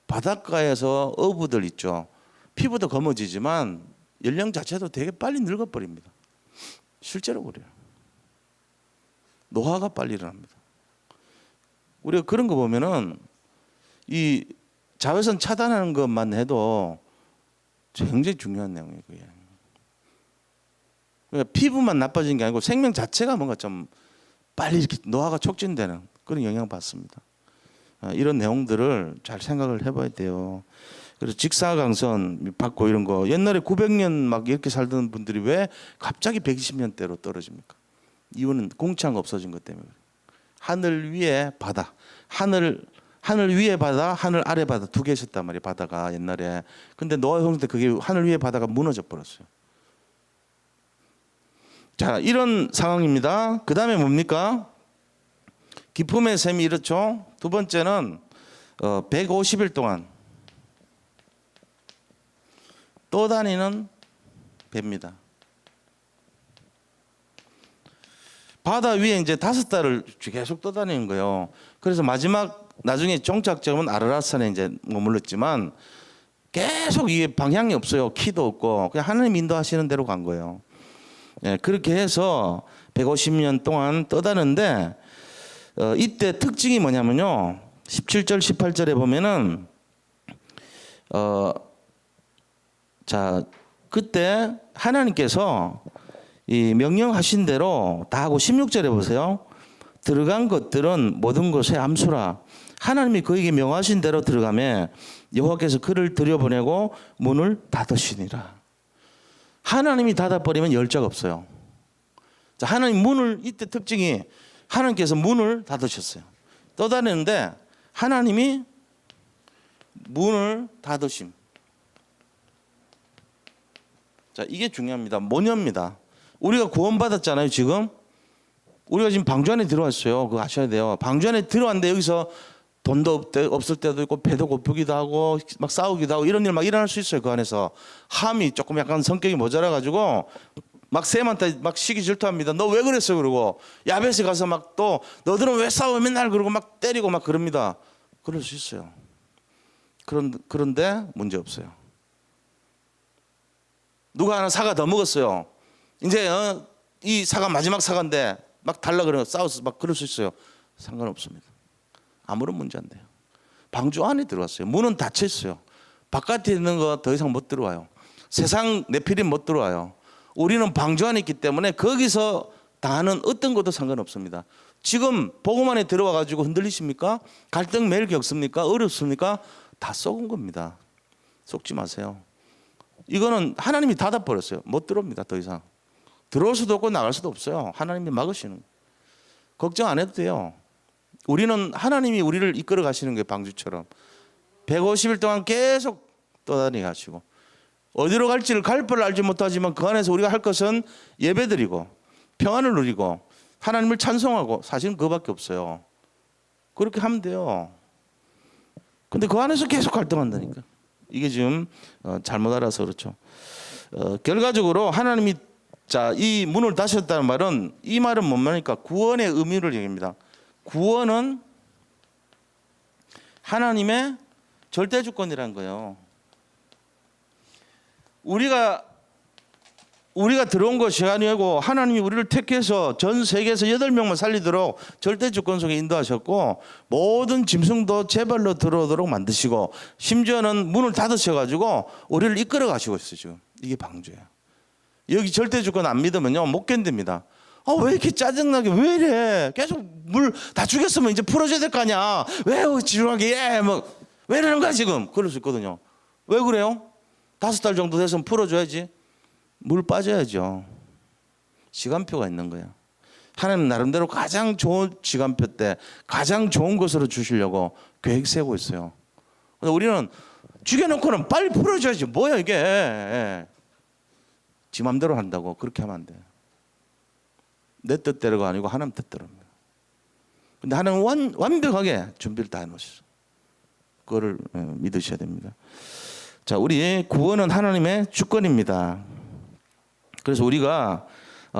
바닷가에서 어부들 있죠. 피부도 검어지지만 연령 자체도 되게 빨리 늙어버립니다. 실제로 그래요. 노화가 빨리 일어납니다. 우리가 그런 거 보면은 이 자외선 차단하는 것만 해도 굉장히 중요한 내용이에요. 그게. 그러니까 피부만 나빠지는 게 아니고 생명 자체가 뭔가 좀 빨리 이렇게 노화가 촉진되는 그런 영향을 받습니다. 이런 내용들을 잘 생각을 해봐야 돼요. 그래서 직사광선 받고 이런 거 옛날에 900년 막 이렇게 살던 분들이 왜 갑자기 120년대로 떨어집니까? 이유는 공차가 없어진 것 때문에. 하늘 위에 바다, 하늘 위에 바다, 하늘 아래 바다 두 개 있었단 말이에요. 바다가 옛날에. 근데 노아 형제 때 그게 하늘 위에 바다가 무너져 버렸어요. 자, 이런 상황입니다. 그 다음에 뭡니까? 기품의 셈이 이렇죠. 두 번째는 150일 동안 떠다니는 배입니다. 바다 위에 이제 5달을 계속 떠다니는 거예요. 그래서 마지막 나중에 종착점은 아르라산에 이제 머물렀지만 계속 이게 방향이 없어요. 키도 없고 그냥 하나님 인도하시는 대로 간 거예요. 예, 그렇게 해서 150년 동안 떠다는데 이때 특징이 뭐냐면요. 17절 18절에 보면은 자, 그때 하나님께서 이 명령하신 대로 다 하고 16절에 보세요. 들어간 것들은 모든 것에 암수라. 하나님이 그에게 명하신 대로 들어가매 여호와께서 그를 들여보내고 문을 닫으시니라. 하나님이 닫아버리면 열자가 없어요. 자, 하나님 문을, 이때 특징이 하나님께서 문을 닫으셨어요. 떠다니는데 하나님이 문을 닫으심. 자, 이게 중요합니다. 모녀입니다. 우리가 구원받았잖아요. 지금 우리가 지금 방주 안에 들어왔어요. 그거 아셔야 돼요. 방주 안에 들어왔는데 여기서 돈도 없을 때도 있고 배도 고프기도 하고 막 싸우기도 하고 이런 일 막 일어날 수 있어요. 그 안에서 함이 조금 약간 성격이 모자라 가지고 막 쌤한테 막 시기 질투합니다. 너 왜 그랬어? 그러고 야벳에 가서 막 또 너들은 왜 싸워 맨날 그러고 막 때리고 막 그럽니다. 그럴 수 있어요. 그런데 문제 없어요. 누가 하나 사과 더 먹었어요. 이제 이 사과 마지막 사과인데 막 달라 그러고 싸워서 막 그럴 수 있어요. 상관없습니다. 아무런 문제 안 돼요. 방주 안에 들어왔어요. 문은 닫혀 있어요. 바깥에 있는 거 더 이상 못 들어와요. 세상 네피림 못 들어와요. 우리는 방주 안에 있기 때문에 거기서 당하는 어떤 것도 상관없습니다. 지금 복음 안에 들어와 가지고 흔들리십니까? 갈등 매일 겪습니까? 어렵습니까? 다 썩은 겁니다. 속지 마세요. 이거는 하나님이 닫아버렸어요. 못 들어옵니다. 더 이상. 들어올 수도 없고 나갈 수도 없어요. 하나님이 막으시는 거예요. 걱정 안 해도 돼요. 우리는 하나님이 우리를 이끌어 가시는 거예요. 방주처럼 150일 동안 계속 떠다니 가시고 어디로 갈지를 갈 바를 알지 못하지만 그 안에서 우리가 할 것은 예배드리고 평안을 누리고 하나님을 찬송하고 사실은 그거밖에 없어요. 그렇게 하면 돼요. 근데 그 안에서 계속 갈등한다니까. 이게 지금 잘못 알아서 그렇죠. 결과적으로 하나님이 자, 이 문을 닫으셨다는 말은 이 말은 뭡니까? 구원의 의미를 얘기합니다. 구원은 하나님의 절대 주권이라는 거예요. 우리가 들어온 것이 아니고 하나님이 우리를 택해서 전 세계에서 8명만 살리도록 절대 주권 속에 인도하셨고 모든 짐승도 제 발로 들어오도록 만드시고 심지어는 문을 닫으셔가지고 우리를 이끌어 가시고 있어요. 지금 이게 방주예요. 여기 절대 주권 안 믿으면요 못 견딥니다. 왜 이렇게 짜증나게 왜 이래? 계속 물 다 죽였으면 이제 풀어줘야 될 거 아니야. 왜 지루하게 왜 이러는 거야 지금? 그럴 수 있거든요. 왜 그래요? 5달 정도 돼서 풀어줘야지. 물 빠져야죠. 시간표가 있는 거예요. 하나님 나름대로 가장 좋은 시간표 때 가장 좋은 것으로 주시려고 계획 세우고 있어요. 그래서 우리는 죽여놓고는 빨리 풀어줘야지. 뭐야 이게? 지 맘대로 한다고 그렇게 하면 안 돼요. 내 뜻대로가 아니고 하나님 뜻대로입니다. 근데 하나님은 완벽하게 준비를 다 해놓으셨어요. 그거를 믿으셔야 됩니다. 자, 우리 구원은 하나님의 주권입니다. 그래서 우리가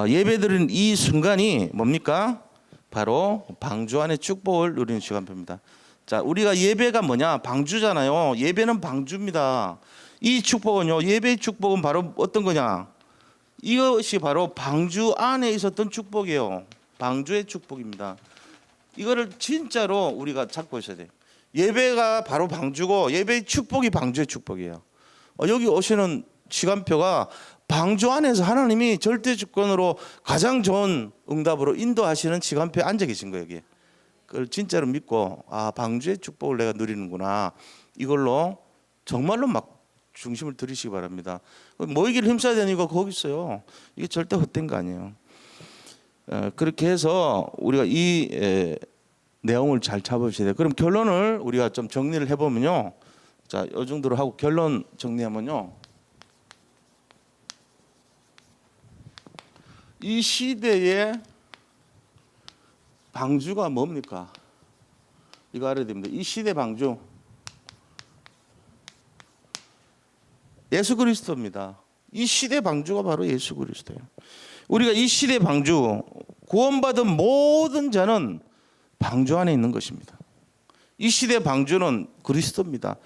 예배드리는 이 순간이 뭡니까? 바로 방주 안의 축복을 누리는 시간표입니다. 자, 우리가 예배가 뭐냐? 방주잖아요. 예배는 방주입니다. 이 축복은요, 예배의 축복은 바로 어떤 거냐? 이것이 바로 방주 안에 있었던 축복이에요. 방주의 축복입니다. 이거를 진짜로 우리가 잡고 있어야 돼요. 예배가 바로 방주고 예배의 축복이 방주의 축복이에요. 여기 오시는 시간표가 방주 안에서 하나님이 절대 주권으로 가장 좋은 응답으로 인도하시는 시간표에 앉아 계신 거예요. 여기. 그걸 진짜로 믿고 방주의 축복을 내가 누리는구나. 이걸로 정말로 막 중심을 들이시기 바랍니다. 모이기를 힘써야 되는 이유가 거기 있어요. 이게 절대 헛된 거 아니에요. 그렇게 해서 우리가 이 내용을 잘 잡으셔야 돼요. 그럼 결론을 우리가 좀 정리를 해보면요. 자, 이 정도로 하고 결론 정리하면요. 이 시대의 방주가 뭡니까? 이거 알아야 됩니다. 이 시대 방주 예수 그리스도입니다. 이 시대 방주가 바로 예수 그리스도예요. 우리가 이 시대 방주 구원받은 모든 자는 방주 안에 있는 것입니다. 이 시대 방주는 그리스도입니다.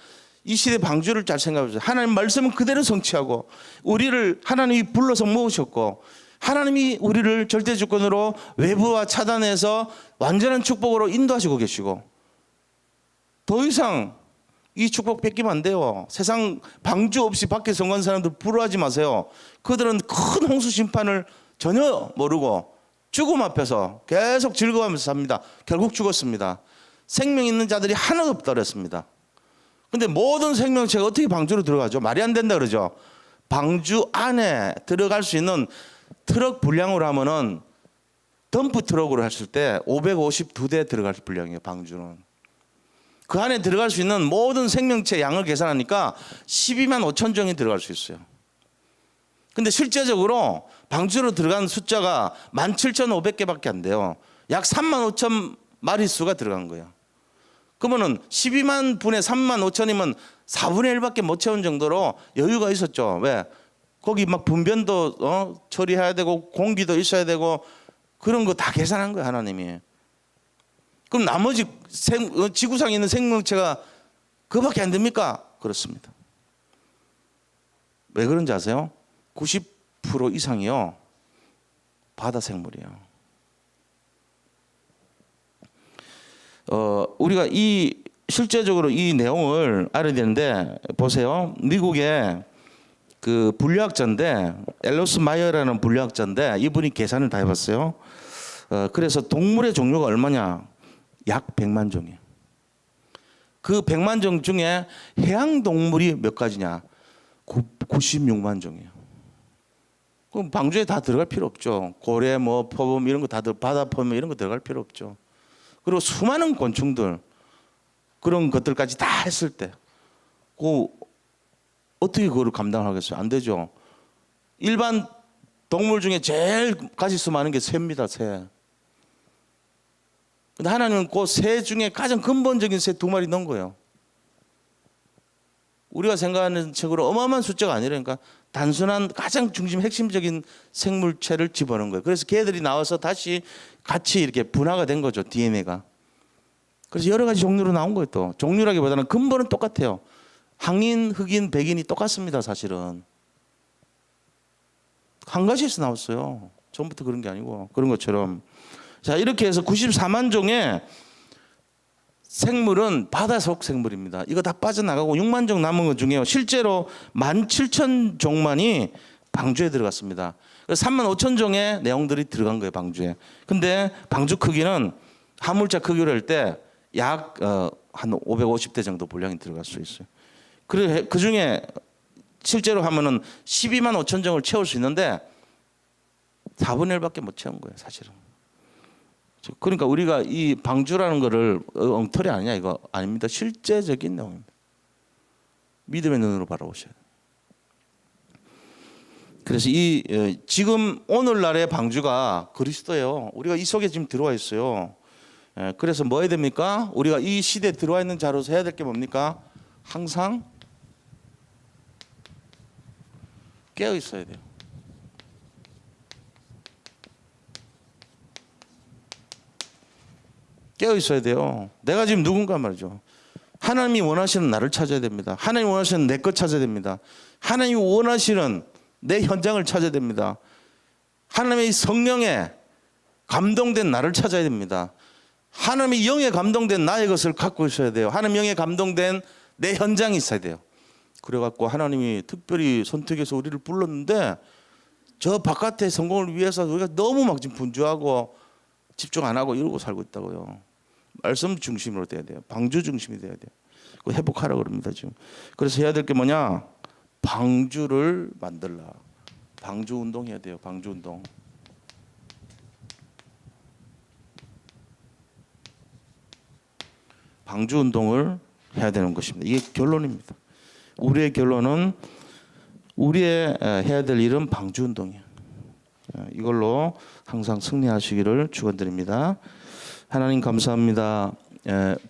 이 시대 방주를 잘 생각해 보세요. 하나님 말씀은 그대로 성취하고 우리를 하나님이 불러서 모으셨고 하나님이 우리를 절대 주권으로 외부와 차단해서 완전한 축복으로 인도하시고 계시고 더 이상 이 축복 뺏기면 안 돼요. 세상 방주 없이 밖에 성공한 사람들 부러워하지 마세요. 그들은 큰 홍수 심판을 전혀 모르고 죽음 앞에서 계속 즐거워하면서 삽니다. 결국 죽었습니다. 생명 있는 자들이 하나도 없다 그랬습니다. 근데 모든 생명체가 어떻게 방주로 들어가죠? 말이 안 된다 그러죠. 방주 안에 들어갈 수 있는 트럭 분량으로 하면은 덤프 트럭으로 했을 때 552대 들어갈 분량이에요. 방주는. 그 안에 들어갈 수 있는 모든 생명체 양을 계산하니까 12만 5천 종이 들어갈 수 있어요. 근데 실제적으로 방주로 들어간 숫자가 17,500개밖에 안 돼요. 약 3만 5천 마리수가 들어간 거예요. 그러면은 12만 분의 3만 5천이면 4분의 1밖에 못 채운 정도로 여유가 있었죠. 왜? 거기 막 분변도 처리해야 되고 공기도 있어야 되고 그런 거 다 계산한 거예요, 하나님이. 그럼 나머지 지구상에 있는 생명체가 그밖에 안 됩니까? 그렇습니다. 왜 그런지 아세요? 90% 이상이요, 바다 생물이에요. 우리가 실제적으로 이 내용을 알아야 되는데, 보세요. 미국의 그 분류학자인데, 앨러스 마이어라는 분류학자인데, 이분이 계산을 다 해봤어요. 그래서 동물의 종류가 얼마냐? 약 100만 종이에요. 그 100만 종 중에 해양 동물이 몇 가지냐? 96만 종이에요. 그럼 방주에 다 들어갈 필요 없죠. 고래, 뭐 표범 이런 거 다 바다 표범 이런 거 들어갈 필요 없죠. 그리고 수많은 곤충들, 그런 것들까지 다 했을 때 어떻게 그걸 감당하겠어요? 안 되죠. 일반 동물 중에 제일 가지수 많은 게 새입니다. 새. 근데 하나님은 그 새 중에 가장 근본적인 새 2마리 넣은 거예요. 우리가 생각하는 책으로 어마어마한 숫자가 아니라니까 단순한 가장 중심 핵심적인 생물체를 집어넣은 거예요. 그래서 걔들이 나와서 다시 같이 이렇게 분화가 된 거죠. DNA가. 그래서 여러 가지 종류로 나온 거예요. 또 종류라기보다는 근본은 똑같아요. 항인, 흑인, 백인이 똑같습니다. 사실은 한 가지에서 나왔어요. 처음부터 그런 게 아니고. 그런 것처럼 자, 이렇게 해서 94만 종의 생물은 바다 속 생물입니다. 이거 다 빠져나가고 6만 종 남은 것 중에요, 실제로 17,000종만이 방주에 들어갔습니다. 그래서 3만 5천 종의 내용들이 들어간 거예요, 방주에. 근데 방주 크기는 화물차 크기로 할 때 약 한 550대 정도 분량이 들어갈 수 있어요. 그 중에 실제로 하면은 12만 5천 종을 채울 수 있는데 4분의 1밖에 못 채운 거예요, 사실은. 그러니까 우리가 이 방주라는 거를 엉터리 아니냐, 이거 아닙니다. 실제적인 내용입니다. 믿음의 눈으로 바라보셔야 돼요. 그래서 지금 오늘날의 방주가 그리스도예요. 우리가 이 속에 지금 들어와 있어요. 그래서 뭐 해야 됩니까? 우리가 이 시대에 들어와 있는 자로서 해야 될 게 뭡니까? 항상 깨어 있어야 돼요. 깨어 있어야 돼요. 내가 지금 누군가 말이죠. 하나님이 원하시는 나를 찾아야 됩니다. 하나님이 원하시는 내 것 찾아야 됩니다. 하나님이 원하시는 내 현장을 찾아야 됩니다. 하나님의 성령에 감동된 나를 찾아야 됩니다. 하나님의 영에 감동된 나의 것을 갖고 있어야 돼요. 하나님 영에 감동된 내 현장이 있어야 돼요. 그래갖고 하나님이 특별히 선택해서 우리를 불렀는데, 저 바깥의 성공을 위해서 우리가 너무 막 지금 분주하고 집중 안 하고 이러고 살고 있다고요. 말씀 중심으로 돼야 돼요. 방주 중심이 돼야 돼요. 그거 회복하라고 그럽니다 지금. 그래서 해야 될 게 뭐냐? 방주를 만들라. 방주 운동해야 돼요. 방주 운동. 방주 운동을 해야 되는 것입니다. 이게 결론입니다. 우리의 결론은, 우리의 해야 될 일은 방주 운동이에요. 이걸로 항상 승리하시기를 축원드립니다. 하나님 감사합니다.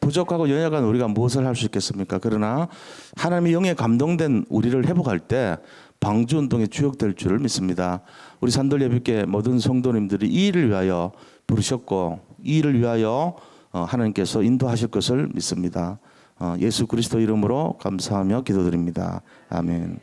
부족하고 연약한 우리가 무엇을 할 수 있겠습니까? 그러나 하나님의 영에 감동된 우리를 회복할 때 방주 운동의 주역될 줄을 믿습니다. 우리 산돌예비교회 모든 성도님들이 이 일을 위하여 부르셨고, 이 일을 위하여 하나님께서 인도하실 것을 믿습니다. 예수 그리스도 이름으로 감사하며 기도드립니다. 아멘.